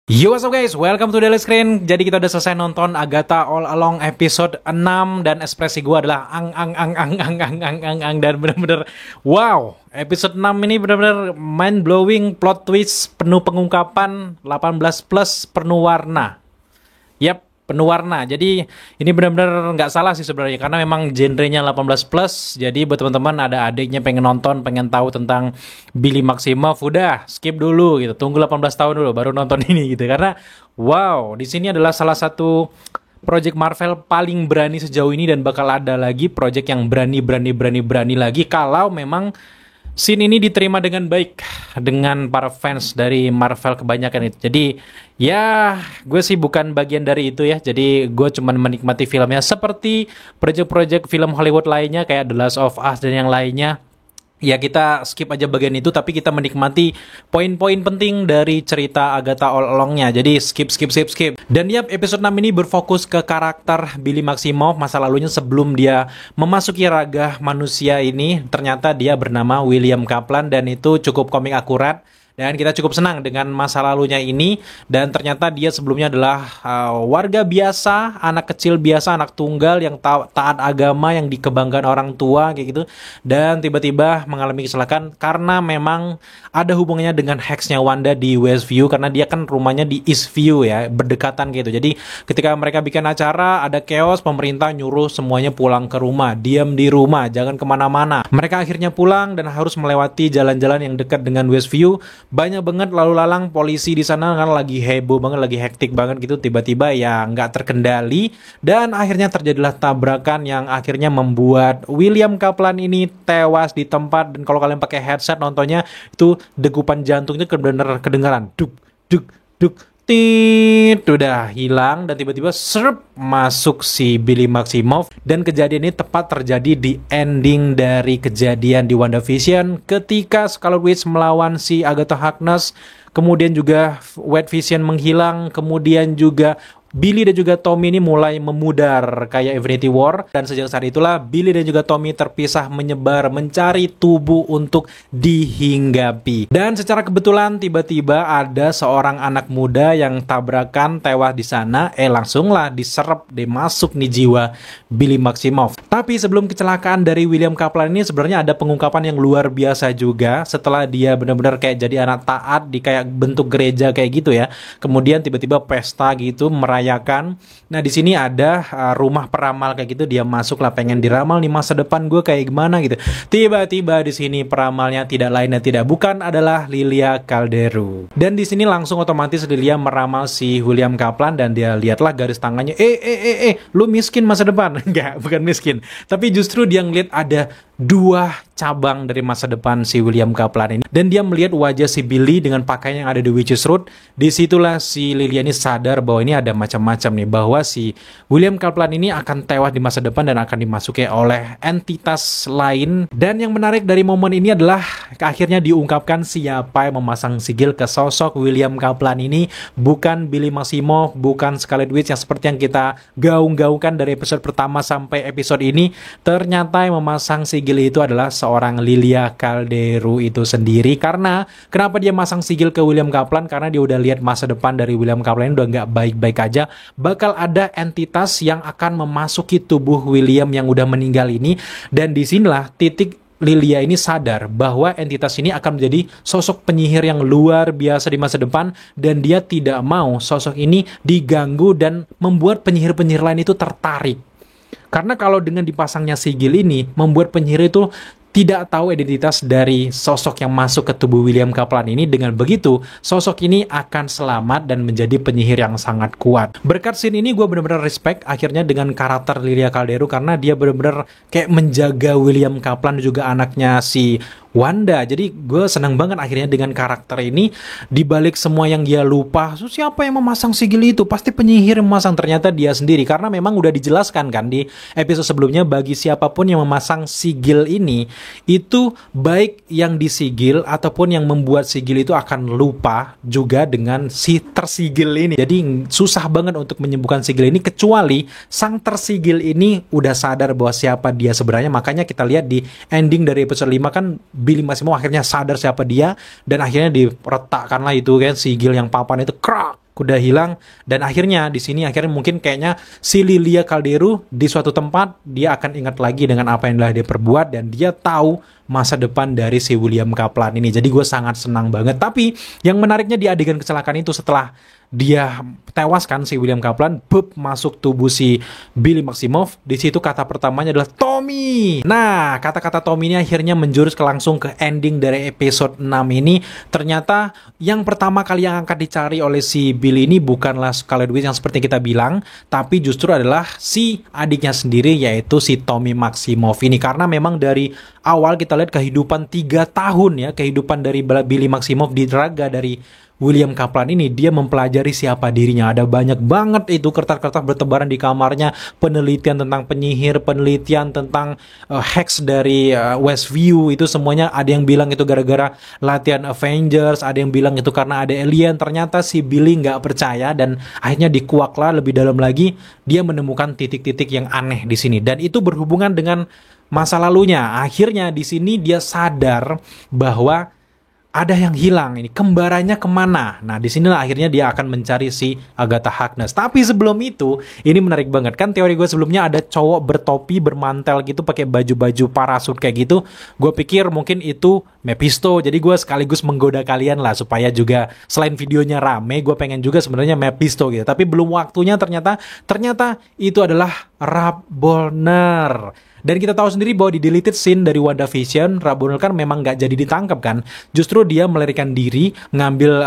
Yo, what's up guys, welcome to Daily Screen. Jadi kita udah selesai nonton Agatha All Along episode 6. Dan ekspresi gue adalah ang. Dan bener-bener wow, episode 6 ini bener-bener mind blowing, plot twist, penuh pengungkapan, 18 plus, penuh warna. Yap, penuh warna. Jadi ini benar-benar nggak salah sih sebenarnya, karena memang genrenya 18 plus. Jadi buat teman-teman ada adiknya pengen nonton, pengen tahu tentang Billy Maximoff, udah skip dulu gitu. Tunggu 18 tahun dulu baru nonton ini gitu. Karena wow, di sini adalah salah satu project Marvel paling berani sejauh ini, dan bakal ada lagi project yang berani lagi kalau memang scene ini diterima dengan baik dengan para fans dari Marvel kebanyakan itu. Jadi ya gue sih bukan bagian dari itu ya. Jadi gue cuman menikmati filmnya seperti project-project film Hollywood lainnya kayak The Last of Us dan yang lainnya. Ya kita skip aja bagian itu, tapi kita menikmati poin-poin penting dari cerita Agatha All Along-nya. Jadi skip. Dan ya episode 6 ini berfokus ke karakter Billy Maximoff, masa lalunya sebelum dia memasuki raga manusia ini. Ternyata dia bernama William Kaplan, dan itu cukup komik akurat. Dan kita cukup senang dengan masa lalunya ini. Dan ternyata dia sebelumnya adalah warga biasa, anak kecil biasa, anak tunggal yang taat agama, yang dikebanggakan orang tua kayak gitu. Dan tiba-tiba mengalami kecelakaan karena memang ada hubungannya dengan heksnya Wanda di Westview, karena dia kan rumahnya di Eastview ya, berdekatan gitu. Jadi ketika mereka bikin acara, ada chaos, pemerintah nyuruh semuanya pulang ke rumah, diam di rumah, jangan kemana-mana. Mereka akhirnya pulang dan harus melewati jalan-jalan yang dekat dengan Westview. Banyak banget lalu lalang polisi di sana kan, lagi heboh banget, lagi hektik banget gitu. Tiba-tiba ya nggak terkendali, dan akhirnya terjadilah tabrakan yang akhirnya membuat William Kaplan ini tewas di tempat. Dan kalau kalian pakai headset nontonnya, itu degupan jantungnya benar-benar kedengaran duk tit, udah hilang. Dan tiba-tiba serp masuk si Billy Maximoff. Dan kejadian ini tepat terjadi di ending dari kejadian di WandaVision ketika Scarlet Witch melawan si Agatha Harkness. Kemudian juga White Vision menghilang. Kemudian juga Billy dan juga Tommy ini mulai memudar kayak Infinity War. Dan sejak saat itulah Billy dan juga Tommy terpisah, menyebar, mencari tubuh untuk dihinggapi. Dan secara kebetulan tiba-tiba ada seorang anak muda yang tabrakan tewas di sana. Langsunglah diserap, dimasuk nih jiwa Billy Maximoff. Tapi sebelum kecelakaan dari William Kaplan ini, sebenarnya ada pengungkapan yang luar biasa juga. Setelah dia benar-benar kayak jadi anak taat di kayak bentuk gereja kayak gitu ya. Kemudian tiba-tiba pesta gitu, merayakan. Nah di sini ada rumah peramal kayak gitu. Dia masuk lah, pengen diramal nih masa depan gue kayak gimana gitu. Tiba-tiba di sini peramalnya tidak lain dan tidak bukan adalah Lilia Calderu. Dan di sini langsung otomatis Lilia meramal si William Kaplan, dan dia lihatlah garis tangannya. Lu miskin masa depan? Enggak, bukan miskin. Tapi justru dia ngeliat ada dua cabang dari masa depan si William Kaplan ini. Dan dia melihat wajah si Billy dengan pakaian yang ada di Witch's Root. Disitulah si Lilia ini sadar bahwa ini ada macam-macam nih, bahwa si William Kaplan ini akan tewas di masa depan dan akan dimasuki oleh entitas lain. Dan yang menarik dari momen ini adalah akhirnya diungkapkan siapa yang memasang sigil ke sosok William Kaplan ini. Bukan Billy Maximoff, bukan Scarlet Witch yang seperti yang kita gaung-gaungkan dari episode pertama sampai episode ini. Ternyata yang memasang sigil itu adalah seorang Lilia Calderu itu sendiri. Karena kenapa dia masang sigil ke William Kaplan? Karena dia udah lihat masa depan dari William Kaplan udah nggak baik-baik aja. Bakal ada entitas yang akan memasuki tubuh William yang udah meninggal ini. Dan disinilah titik Lilia ini sadar bahwa entitas ini akan menjadi sosok penyihir yang luar biasa di masa depan. Dan dia tidak mau sosok ini diganggu dan membuat penyihir-penyihir lain itu tertarik. Karena kalau dengan dipasangnya sigil ini, membuat penyihir itu tidak tahu identitas dari sosok yang masuk ke tubuh William Kaplan ini. Dengan begitu, sosok ini akan selamat dan menjadi penyihir yang sangat kuat. Berkat scene ini, gue benar-benar respect akhirnya dengan karakter Lilia Calderu, karena dia benar-benar kayak menjaga William Kaplan juga anaknya si Wanda. Jadi gue senang banget akhirnya dengan karakter ini. Dibalik semua yang dia lupa, so, siapa yang memasang sigil itu? Pasti penyihir yang memasang. Ternyata dia sendiri, karena memang udah dijelaskan kan di episode sebelumnya, bagi siapapun yang memasang sigil ini, itu baik yang disigil ataupun yang membuat sigil itu akan lupa juga dengan si tersigil ini. Jadi susah banget untuk menyembuhkan sigil ini, kecuali sang tersigil ini udah sadar bahwa siapa dia sebenarnya. Makanya kita lihat di ending dari episode 5 kan, Billy Maximoff akhirnya sadar siapa dia, dan akhirnya diletakkanlah itu kan sigil yang papan itu, krak, udah hilang, dan akhirnya di sini akhirnya mungkin kayaknya si Lilia Calderu di suatu tempat dia akan ingat lagi dengan apa yang telah dia perbuat, dan dia tahu masa depan dari si William Kaplan ini. Jadi gue sangat senang banget. Tapi yang menariknya di adegan kecelakaan itu, setelah dia tewas kan si William Kaplan, masuk tubuh si Billy Maximoff. Di situ kata pertamanya adalah Tommy. Nah, kata-kata Tommy ini akhirnya menjurus langsung ke ending dari episode 6 ini. Ternyata yang pertama kali yang akan dicari oleh si Billy ini bukanlah Scarlet Witch yang seperti kita bilang, tapi justru adalah si adiknya sendiri, yaitu si Tommy Maximoff ini. Karena memang dari awal kita lihat kehidupan 3 tahun ya, kehidupan dari Billy Maximoff di raga dari William Kaplan ini, dia mempelajari siapa dirinya. Ada banyak banget itu kertas-kertas bertebaran di kamarnya, penelitian tentang penyihir, penelitian tentang hex dari Westview, itu semuanya ada yang bilang itu gara-gara latihan Avengers, ada yang bilang itu karena ada alien. Ternyata si Billy nggak percaya, dan akhirnya dikuaklah lebih dalam lagi, dia menemukan titik-titik yang aneh di sini, dan itu berhubungan dengan masa lalunya. Akhirnya di sini dia sadar bahwa ada yang hilang ini, kembarannya kemana? Nah, disinilah akhirnya dia akan mencari si Agatha Harkness. Tapi sebelum itu, ini menarik banget kan, teori gue sebelumnya ada cowok bertopi, bermantel gitu, pakai baju-baju parasut kayak gitu. Gue pikir mungkin itu Mephisto. Jadi gue sekaligus menggoda kalian lah supaya juga selain videonya rame, gue pengen juga sebenarnya Mephisto gitu. Tapi belum waktunya, ternyata itu adalah Rabonnel. Dan kita tahu sendiri bahwa di deleted scene dari WandaVision, Rabonnel kan memang nggak jadi ditangkap kan. Justru dia melarikan diri, ngambil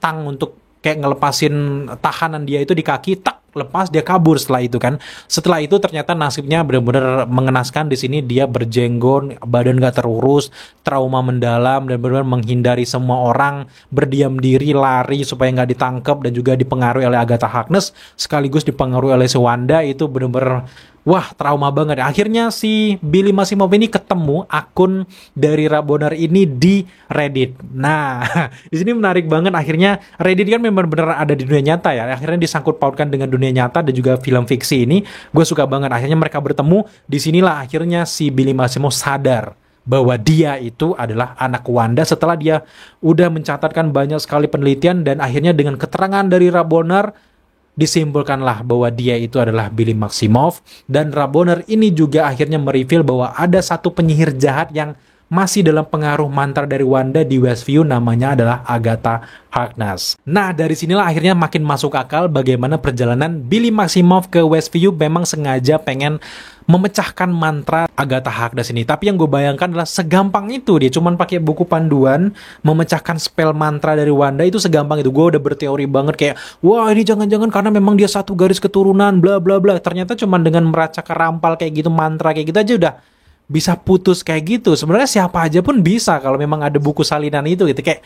tang untuk kayak ngelepasin tahanan dia itu di kaki, tak lepas, dia kabur setelah itu kan. Setelah itu ternyata nasibnya benar-benar mengenaskan. Di sini dia berjenggon, badan gak terurus, trauma mendalam, dan benar-benar menghindari semua orang, berdiam diri, lari supaya nggak ditangkap, dan juga dipengaruhi oleh Agatha Harkness, sekaligus dipengaruhi oleh si Wanda. Itu benar-benar wah, trauma banget. Akhirnya si Billy Maximoff ini ketemu akun dari Rabonnel ini di Reddit. Nah, di sini menarik banget. Akhirnya Reddit kan memang benar ada di dunia nyata ya. Akhirnya disangkut pautkan dengan dunia nyata dan juga film fiksi ini. Gue suka banget. Akhirnya mereka bertemu. Disinilah akhirnya si Billy Maximoff sadar bahwa dia itu adalah anak Wanda setelah dia udah mencatatkan banyak sekali penelitian, dan akhirnya dengan keterangan dari Rabonnel disimpulkanlah bahwa dia itu adalah Billy Maximoff. Dan Rabonnel ini juga akhirnya mereveal bahwa ada satu penyihir jahat yang masih dalam pengaruh mantra dari Wanda di Westview, namanya adalah Agatha Harkness. Nah, dari sinilah akhirnya makin masuk akal bagaimana perjalanan Billy Maximoff ke Westview memang sengaja pengen memecahkan mantra Agatha Harkness ini. Tapi yang gue bayangkan adalah segampang itu, dia cuman pakai buku panduan memecahkan spell mantra dari Wanda, itu segampang itu. Gue udah berteori banget kayak, wah ini jangan-jangan karena memang dia satu garis keturunan bla bla bla. Ternyata cuman dengan meracak rampal kayak gitu, mantra kayak gitu aja udah bisa putus kayak gitu. Sebenarnya siapa aja pun bisa kalau memang ada buku salinan itu gitu. Kayak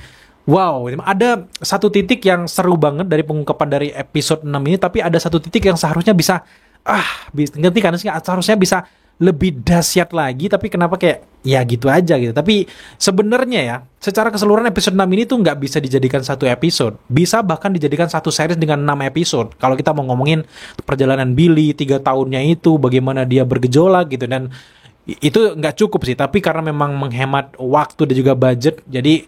wow, ada satu titik yang seru banget dari pengungkapan dari episode 6 ini, tapi ada satu titik yang seharusnya bisa ngerti kan, seharusnya bisa lebih dahsyat lagi, tapi kenapa kayak ya gitu aja gitu. Tapi sebenarnya ya, secara keseluruhan episode 6 ini tuh nggak bisa dijadikan satu episode, bisa bahkan dijadikan satu series dengan 6 episode. Kalau kita mau ngomongin perjalanan Billy 3 tahunnya itu, bagaimana dia bergejolak gitu, dan itu nggak cukup sih. Tapi karena memang menghemat waktu dan juga budget, jadi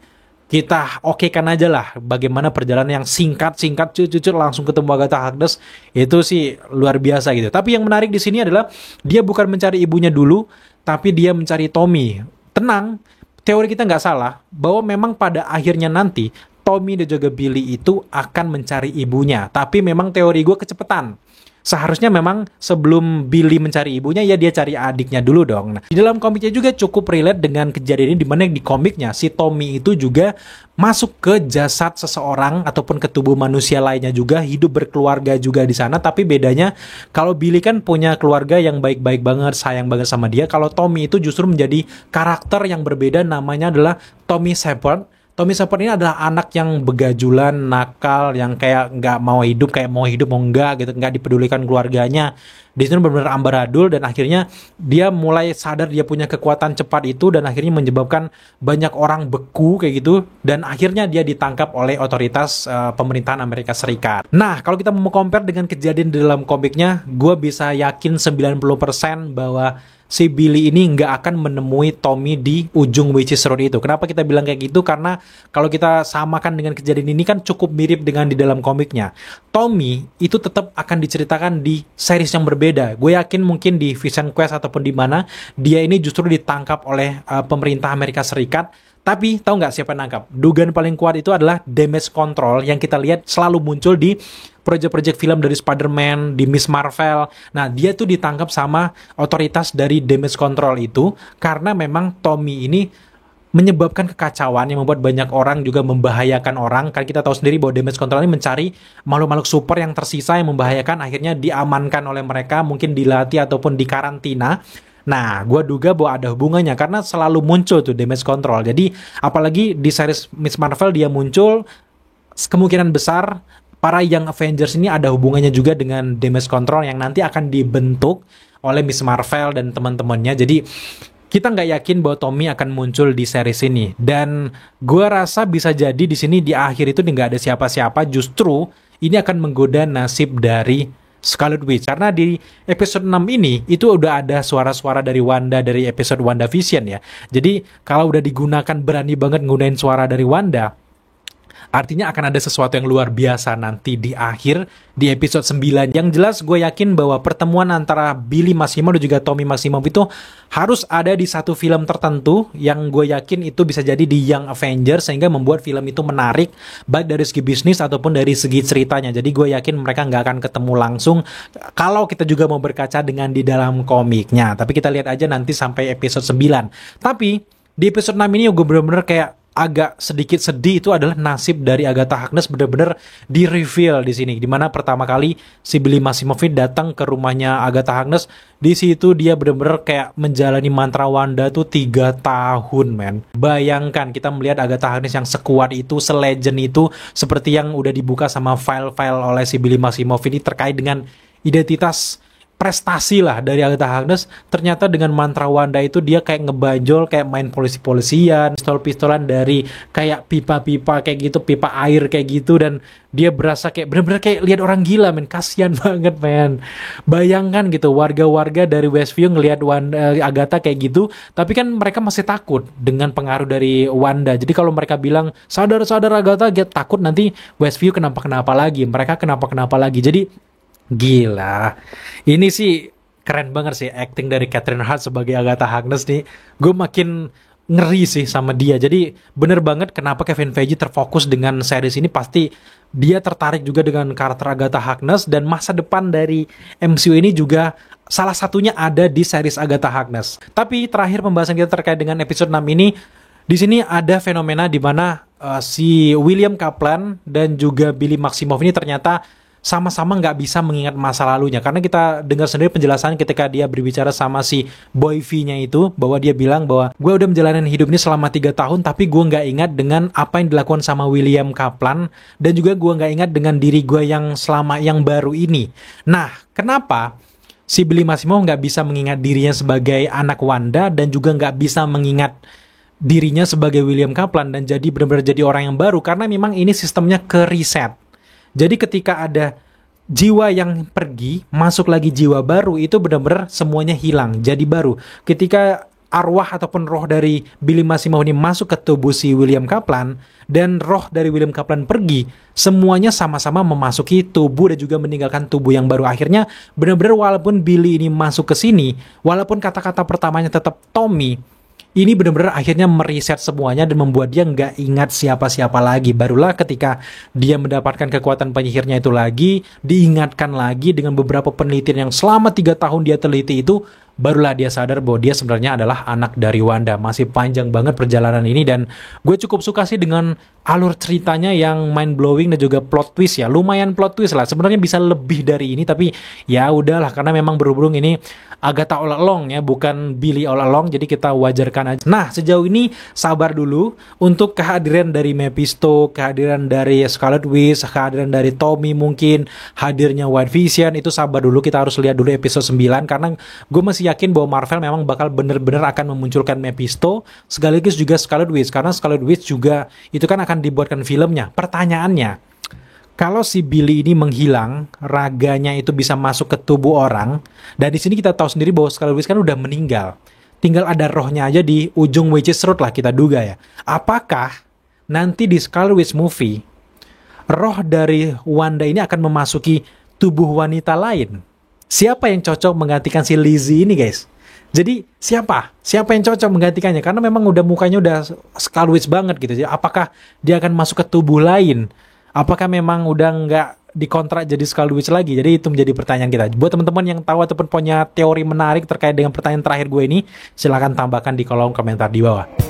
kita okekan aja lah bagaimana perjalanan yang singkat cucur langsung ketemu Agatha Harkness. Itu sih luar biasa gitu. Tapi yang menarik di sini adalah dia bukan mencari ibunya dulu, tapi dia mencari Tommy. Tenang, teori kita nggak salah bahwa memang pada akhirnya nanti Tommy dan juga Billy itu akan mencari ibunya. Tapi memang teori gue kecepatan. Seharusnya memang sebelum Billy mencari ibunya, ya dia cari adiknya dulu dong. Nah, di dalam komiknya juga cukup relate dengan kejadian ini, dimana di komiknya si Tommy itu juga masuk ke jasad seseorang ataupun ke tubuh manusia lainnya juga, hidup berkeluarga juga di sana. Tapi bedanya kalau Billy kan punya keluarga yang baik-baik banget, sayang banget sama dia. Kalau Tommy itu justru menjadi karakter yang berbeda, namanya adalah Tommy Shepard. Tommy Shepard ini adalah anak yang begajulan, nakal, yang kayak nggak mau hidup mau enggak gitu, nggak dipedulikan keluarganya. Di sini benar-benar ambaradul, dan akhirnya dia mulai sadar dia punya kekuatan cepat itu, dan akhirnya menyebabkan banyak orang beku kayak gitu, dan akhirnya dia ditangkap oleh otoritas pemerintahan Amerika Serikat. Nah, kalau kita mau compare dengan kejadian di dalam komiknya, gue bisa yakin 90% bahwa si Billy ini nggak akan menemui Tommy di ujung Witches Road itu. Kenapa kita bilang kayak gitu? Karena kalau kita samakan dengan kejadian ini kan cukup mirip dengan di dalam komiknya. Tommy itu tetap akan diceritakan di series yang berbeda. Gue yakin mungkin di Vision Quest ataupun di mana dia ini justru ditangkap oleh pemerintah Amerika Serikat. Tapi tahu nggak siapa yang nangkap? Dugaan paling kuat itu adalah Damage Control yang kita lihat selalu muncul di project-project film dari Spider-Man, di Miss Marvel. Nah, dia tuh ditangkap sama otoritas dari Damage Control itu karena memang Tommy ini menyebabkan kekacauan yang membuat banyak orang juga membahayakan orang. Kan kita tahu sendiri bahwa Damage Control ini mencari makhluk-makhluk super yang tersisa yang membahayakan, akhirnya diamankan oleh mereka, mungkin dilatih ataupun dikarantina. Nah, gue duga bahwa ada hubungannya karena selalu muncul tuh Damage Control. Jadi, apalagi di series Miss Marvel dia muncul, kemungkinan besar para Young Avengers ini ada hubungannya juga dengan Damage Control yang nanti akan dibentuk oleh Miss Marvel dan teman-temannya. Jadi, kita nggak yakin bahwa Tommy akan muncul di series ini. Dan gue rasa bisa jadi di sini di akhir itu nggak ada siapa-siapa. Justru ini akan menggoda nasib dari Scarlet Witch. Karena di episode 6 ini itu udah ada suara-suara dari Wanda dari episode WandaVision ya. Jadi kalau udah digunakan, berani banget nggunain suara dari Wanda, artinya akan ada sesuatu yang luar biasa nanti di akhir di episode 9. Yang jelas gue yakin bahwa pertemuan antara Billy Maximoff dan juga Tommy Maximoff itu harus ada di satu film tertentu yang gue yakin itu bisa jadi di Young Avengers sehingga membuat film itu menarik baik dari segi bisnis ataupun dari segi ceritanya. Jadi gue yakin mereka nggak akan ketemu langsung kalau kita juga mau berkaca dengan di dalam komiknya. Tapi kita lihat aja nanti sampai episode 9. Tapi di episode 6 ini gue bener-bener kayak agak sedikit sedih, itu adalah nasib dari Agatha Harkness benar-benar di-reveal di sini. Dimana pertama kali si Billy Maximoff datang ke rumahnya Agatha Harkness, di situ dia benar-benar kayak menjalani mantra Wanda tuh 3 tahun, men. Bayangkan kita melihat Agatha Harkness yang sekuat itu, selegend itu, seperti yang udah dibuka sama file-file oleh si Billy Maximoff ini terkait dengan identitas prestasi lah dari Agatha Harkness. Ternyata dengan mantra Wanda itu dia kayak ngebanjol, kayak main polisi-polisian, pistol-pistolan dari kayak pipa-pipa kayak gitu, pipa air kayak gitu, dan dia berasa kayak bener-bener kayak lihat orang gila, men. Kasian banget, men. Bayangkan gitu warga-warga dari Westview ngelihat Agatha kayak gitu, tapi kan mereka masih takut dengan pengaruh dari Wanda. Jadi kalau mereka bilang sadar-sadar Agatha, takut nanti Westview kenapa-kenapa lagi, mereka kenapa-kenapa lagi. Jadi gila, ini sih keren banget sih acting dari Catherine Hahn sebagai Agatha Harkness nih. Gue makin ngeri sih sama dia. Jadi bener banget kenapa Kevin Feige terfokus dengan series ini. Pasti dia tertarik juga dengan karakter Agatha Harkness, dan masa depan dari MCU ini juga salah satunya ada di series Agatha Harkness. Tapi terakhir pembahasan kita terkait dengan episode 6 ini, di sini ada fenomena di mana si William Kaplan dan juga Billy Maximoff ini ternyata sama-sama nggak bisa mengingat masa lalunya. Karena kita dengar sendiri penjelasan ketika dia berbicara sama si Boy V-nya itu, bahwa dia bilang bahwa gue udah menjalani hidup ini selama 3 tahun, tapi gue nggak ingat dengan apa yang dilakukan sama William Kaplan, dan juga gue nggak ingat dengan diri gue yang selama yang baru ini. Nah, kenapa si Billy Maximoff nggak bisa mengingat dirinya sebagai anak Wanda, dan juga nggak bisa mengingat dirinya sebagai William Kaplan, dan jadi benar-benar jadi orang yang baru? Karena memang ini sistemnya ke reset. Jadi ketika ada jiwa yang pergi, masuk lagi jiwa baru, itu benar-benar semuanya hilang, jadi baru. Ketika arwah ataupun roh dari Billy Maximoff ini masuk ke tubuh si William Kaplan, dan roh dari William Kaplan pergi, semuanya sama-sama memasuki tubuh dan juga meninggalkan tubuh yang baru. Akhirnya benar-benar walaupun Billy ini masuk ke sini, walaupun kata-kata pertamanya tetap Tommy, ini benar-benar akhirnya meriset semuanya dan membuat dia nggak ingat siapa-siapa lagi. Barulah ketika dia mendapatkan kekuatan penyihirnya itu lagi, diingatkan lagi dengan beberapa penelitian yang selama 3 tahun dia teliti itu, barulah dia sadar bahwa dia sebenarnya adalah anak dari Wanda. Masih panjang banget perjalanan ini, dan gue cukup suka sih dengan alur ceritanya yang mind blowing dan juga plot twist ya. Lumayan plot twist lah. Sebenarnya bisa lebih dari ini, tapi ya udahlah karena memang berhubung ini Agatha all along ya, bukan Billy all along, jadi kita wajarkan aja. Nah, sejauh ini sabar dulu untuk kehadiran dari Mephisto, kehadiran dari Scarlet Witch, kehadiran dari Tommy, mungkin hadirnya White Vision, itu sabar dulu, kita harus lihat dulu episode 9, karena gue masih yakin bahwa Marvel memang bakal bener-bener akan memunculkan Mephisto sekaligus juga Scarlet Witch, karena Scarlet Witch juga itu kan akan dibuatkan filmnya. Pertanyaannya, Kalau si Billy ini menghilang, raganya itu bisa masuk ke tubuh orang, dan di sini kita tahu sendiri bahwa Scarlet Witch kan udah meninggal. Tinggal ada rohnya aja di ujung Witch's Road lah kita duga ya. Apakah nanti di Scarlet Witch movie, roh dari Wanda ini akan memasuki tubuh wanita lain? Siapa yang cocok menggantikan si Lizzie ini, guys? Jadi siapa? Siapa yang cocok menggantikannya? Karena memang udah mukanya udah Scarlet Witch banget gitu. Jadi apakah dia akan masuk ke tubuh lain? Apakah memang udah nggak dikontrak jadi Scarlet Witch lagi? Jadi itu menjadi pertanyaan kita. Buat teman-teman yang tahu ataupun punya teori menarik terkait dengan pertanyaan terakhir gue ini, silahkan tambahkan di kolom komentar di bawah.